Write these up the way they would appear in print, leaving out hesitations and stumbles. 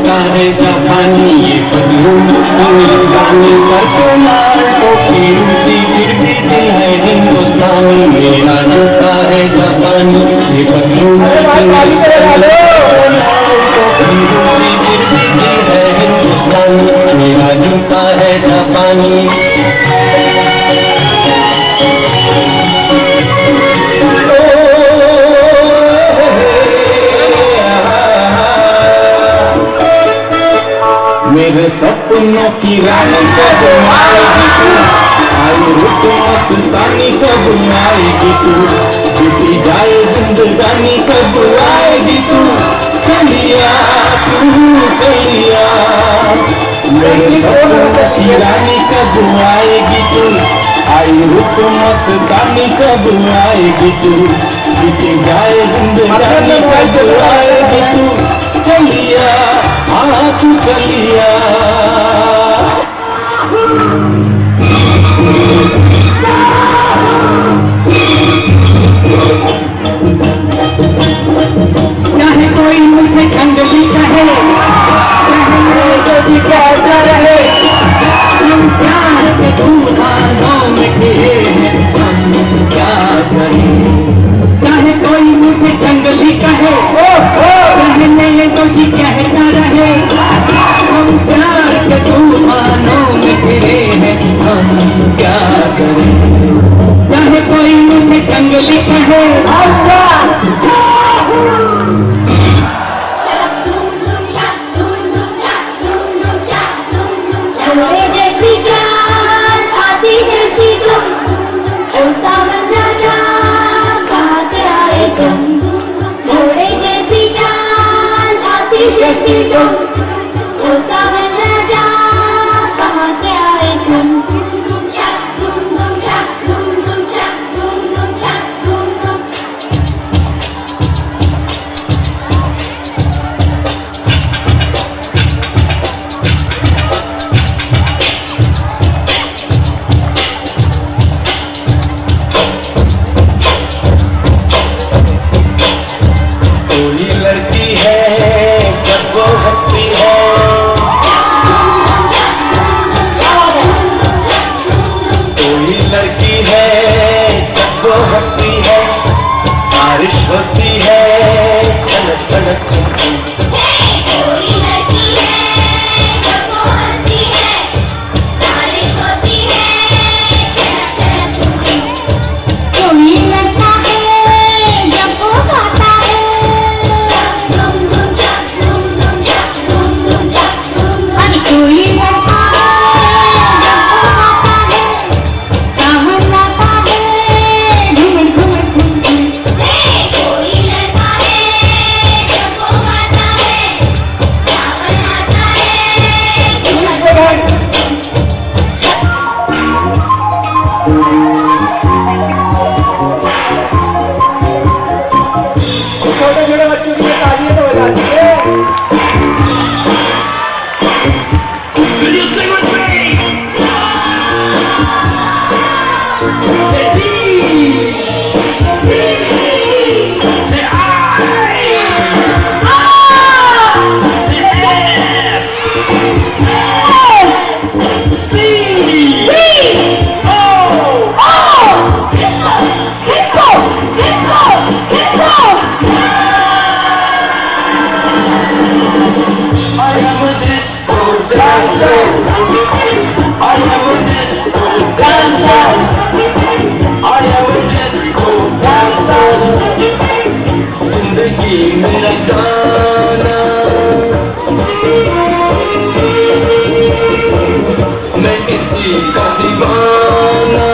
जूता है जापानी ये पगलू इंग्लिश गाने पर कमाल टोपी ऊंची फिर भी दिल है हिंदुस्तानी मेरा जूता है जापानी ये पगलू इंग्लिश गाने टोपी ऊंची फिर भी दिल है हिंदुस्तानी मेरा जूता है जापानी। मेरे सपनों की रानी कब आएगी तू आई रुत मस्तानी कब आएगी तू बीती जाए जिंदगानी कब आएगी तू चलिया तू चलिया मेरे सपनों की रानी कब आएगी तू आई रुत मस्तानी कब आएगी तू बीती जाए जिंदगानी कब आएगी तू चलिया तू चलिया। चाहे कोई मुझे जंगली कहे तो भी कहता रहे हम प्यार के तूफानों में घिरे हैं हम क्या करें। चाहे कोई मुझे जंगली कहे कहने तो भी कहता रहे हम प्यार के तूफानों में घिरे हैं हम क्या करें। चाहे कोई मुझे जंगली कहे जैसी जान आती जैसी तुम ओ सावन राजा कहाँ से आए तुम घोड़े जैसी जान आती जैसी तुम ओ सावन राजा कहाँ से आए तुम। होती है चलक चलक चलक कोई लड़की है जब वो हंसती है बारिश होती है चलक चलक चलक कोई लड़का है जब वो गाता है धूम धूम चक धूम धूम चक धूम धूम चक धूम अरे कोई लड़का है जब वो गाता है सावन आता है घूम घूम घूम कोई लड़का है जब वो गाता है सावन आता है छोटे छोटे बच्चों की तालियां तो बजाती है। जिंदगी मेरा गाना मैं किसी का दीवाना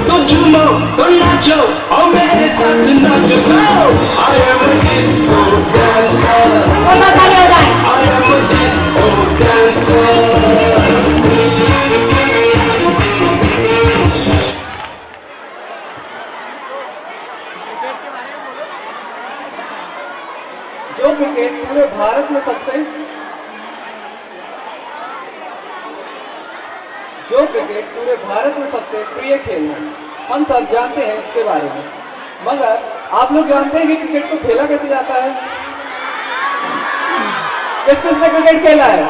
तो झूमो तो नाचो और मेरे साथ नाचो। I am a disco dancer I am a disco dancer। जो क्रिकेट पूरे भारत में सबसे प्रिय खेल है हम सब जानते हैं इसके बारे में, मगर आप लोग जानते हैं कि क्रिकेट को खेला कैसे जाता है? किस किसने क्रिकेट खेला है?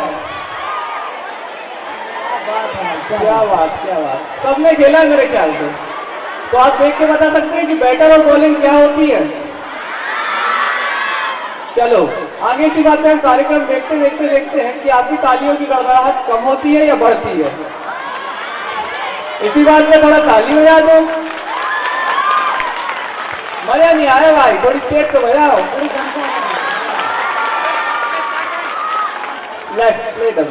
क्या बात, क्या बात, सबने खेला है मेरे ख्याल से। तो आप देख के बता सकते हैं कि बैटर और बॉलिंग क्या होती है? चलो आगे इसी बात पे हम कार्यक्रम देखते हैं कि आपकी तालियों की गड़गड़ाहट कम होती है या बढ़ती है। इसी बात पे थोड़ा ताली बजा दो। मजा नहीं आया भाई, थोड़ी तेज तो बजाओ। लेट्स प्ले द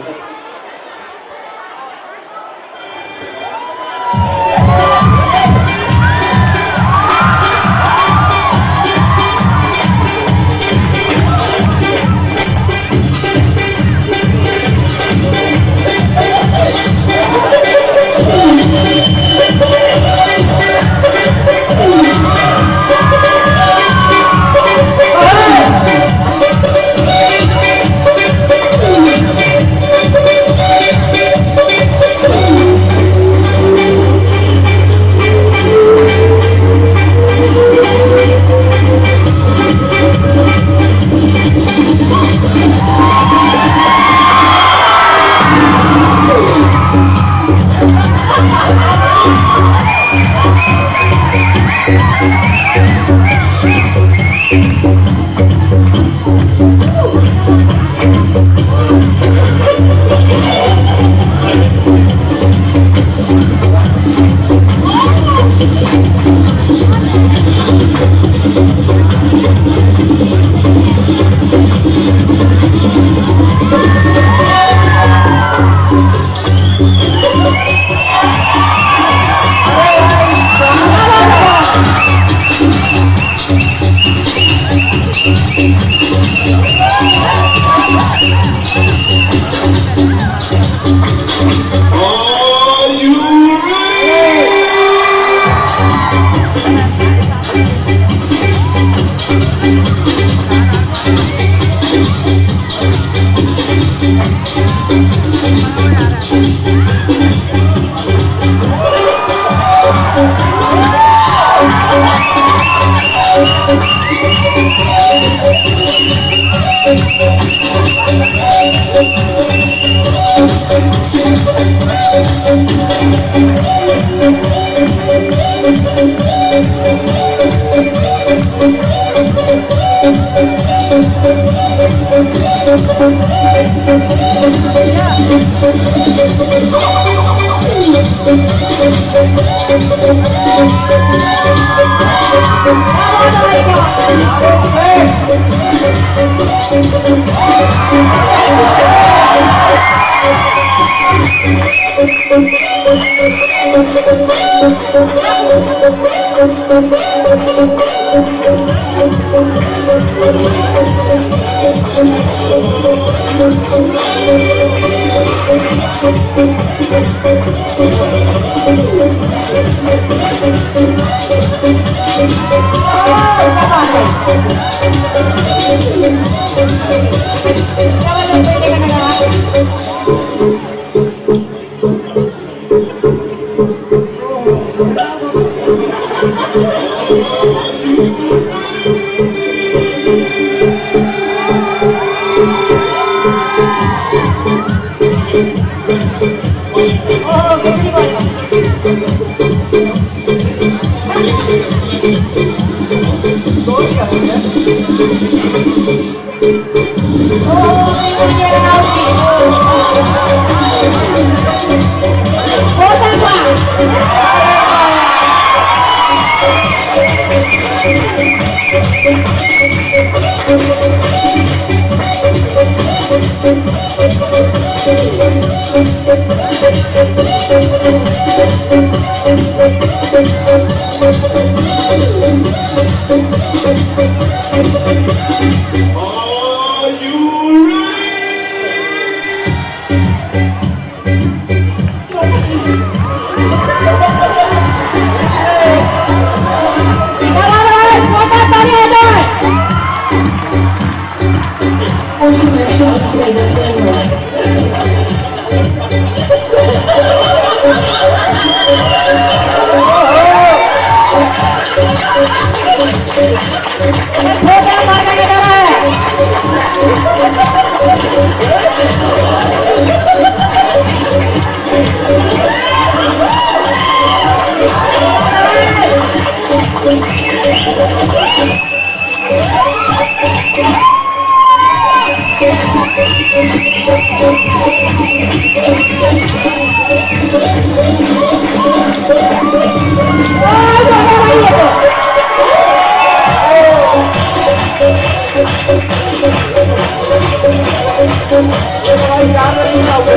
भाई यार रखिएगा वो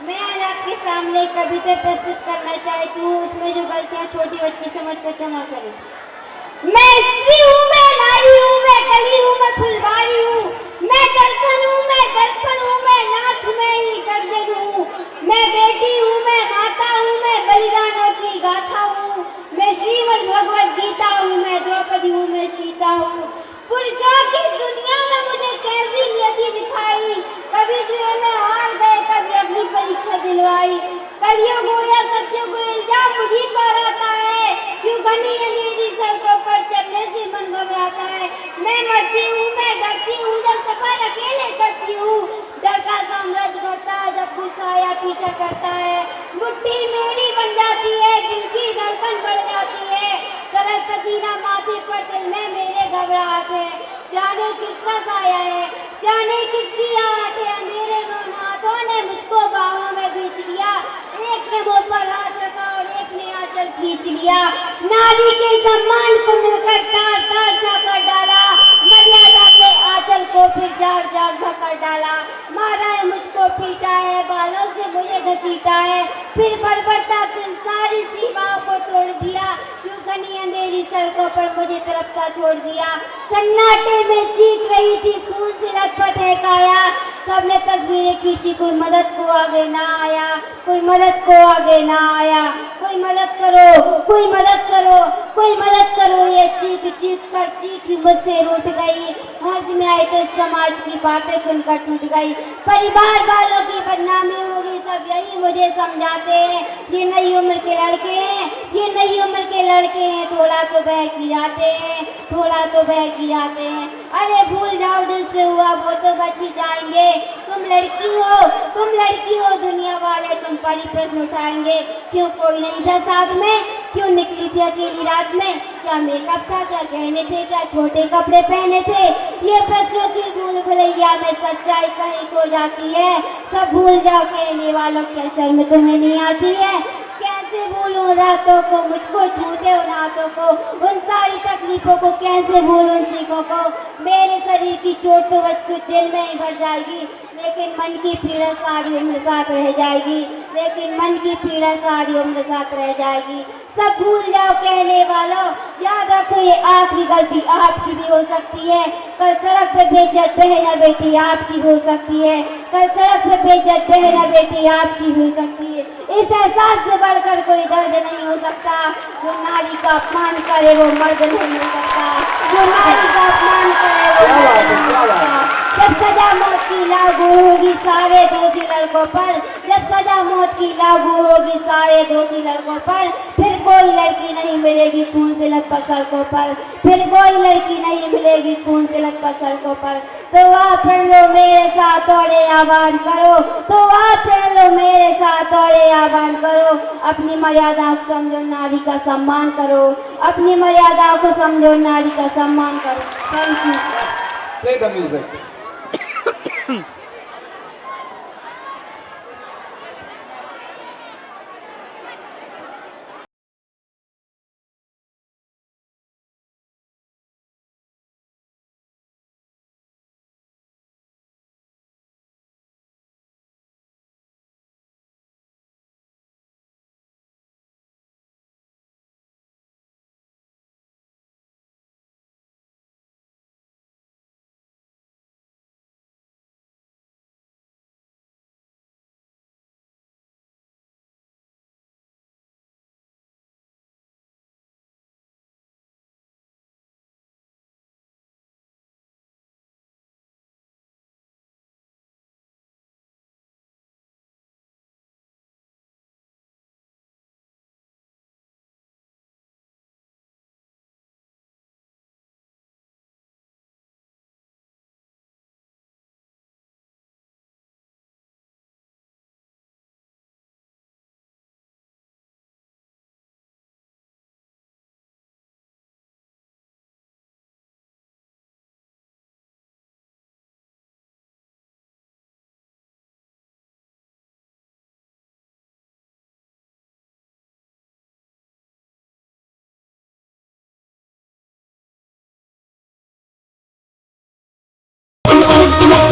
मैं आज आपके सामने एक कविता प्रस्तुत करना चाहती हूँ। उसमें जो गलतियाँ छोटी बच्ची समझ कर क्षमा करें। मैं स्त्री हूँ, मैं नारी हूँ, मैं कली हूँ, मैं फुलवारी हूँ, मैं दर्शन हूँ, मैं दर्पण हूँ, मैं नाथ हूँ, मैं ही गर्जन हूँ, मैं बेटी हूँ, मैं माता हूँ, मैं बलिदानों की गाथा हूँ, मैं श्रीमद् भगवत गीता हूँ, मैं द्रौपदी हूँ, मैं सीता हूँ। पुरुषों की इस दुनिया में मुझे कैसी नियति दिखाई, कभी जो में हार गए, कभी अपनी परीक्षा दिलवाई। कलयुग हो या सत्युग हो, इल्जाम मुझी पर आता है, क्यों घनी अंधेरी सड़कों पर चलने से मन घबराता है। मैं मरती हूँ, मैं डरती हूँ, जब सफर अकेले करती हूँ, डर का साम्राज्य बढ़ता है जब गुस्सा या पीछा करता है। मुट्ठी मेरी बन जाती है, दिल की धड़कन बढ़ जाती है, सरल पसीना माथे पर, दिल में मेरे घबराहट है। जाने किसका साया है, जाने किसकी आहट है, अंधेरे में उन हाथों ने मुझको बाहों में खींच लिया, एक ने मुंह पर हाथ रखा और एक ने आंचल खींच लिया। नारी के सम्मान को मिलकर तार तार सा कर डाला, मर्यादा के आंचल को फिर जार जार सा कर डाला। मारा है मुझको, पीटा है, बालों से मुझे घसीटा है, फिर बर्बरता की सारी सीमाओं को तोड़ दिया, क्यों घनी अंधेरी सड़कों पर मुझे तरफता छोड़ दिया। सन्नाटे में चीख रही थी, खून से लथपथ है काया, सबने तस्वीरें खींची, कोई मदद को आगे ना आया, कोई मदद को आगे ना आया। कोई मदद करो, कोई मदद करो, कोई मदद करो, ये चीख चीख कर चीख मुझसे रूठ गई। हौस में आई तो समाज की बातें सुनकर टूट गई, परिवार वालों की बदनामी होगी, सब यही मुझे समझाते हैं। ये नई उम्र के लड़के हैं, ये नई उम्र के लड़के हैं, थोड़ा तो बहक जाते हैं, थोड़ा तो बहक जाते हैं। अरे भूल जाओ, दिल से हुआ वो तो बच ही जाएंगे। तुम लड़की हो, तुम लड़की हो, दुनिया वाले तुम पर ही प्रश्न उठाएंगे। क्यों कोई नहीं था साथ में, क्यों निकली थी अकेली रात में, क्या मेकअप था, क्या गहने थे, क्या छोटे कपड़े पहने थे। ये प्रश्नों की भूल भुलैया में सच्चाई कहीं खो जाती है। सब भूल जाओ, कहने वालों क्या शर्म तुम्हें नहीं आती है। कैसे भूलूं रातों को, मुझको छूते उन हाथों को, उन सारी तकलीफों को, कैसे भूलूं चीखों को। मेरे शरीर की चोट तो बस कुछ दिन में ही भर जाएगी, लेकिन मन की पीड़ा सारी उम्र साथ रह जाएगी, लेकिन मन की पीड़ा सारी उम्र साथ रह जाएगी। सब भूल जाओ कहने वालों, याद रखो ये आखिरी गलती आपकी भी हो सकती है। कल सड़क पे बेइज्जत बहना बेटी आपकी भी हो सकती है, कल सड़क पे बेइज्जत बहना बेटी आपकी भी हो सकती है। इस एहसास से बढ़कर कोई दर्द नहीं हो सकता, जो नारी का अपमान करे वो मर्द नहीं हो सकता, जो नारी का अपमान करे वो मर्द नहीं हो सकता। जब सजा मौत की लागू होगी सारे दोषी लड़कों पर, जब सजा मौत की लागू होगी सारे दोषी लड़कों पर, फिर कोई लड़की नहीं मिलेगी खून से लथपथ सड़कों पर, फिर कोई लड़की नहीं मिलेगी खून से लथपथ सड़कों पर। तो आप प्रण लो मेरे साथ और ये आह्वान करो, तो आप प्रण लो मेरे साथ और ये आह्वान करो। अपनी मर्यादा को समझो, नारी का सम्मान करो, अपनी मर्यादा को समझो, नारी का सम्मान करो। Thank you. Play the music. Thank you.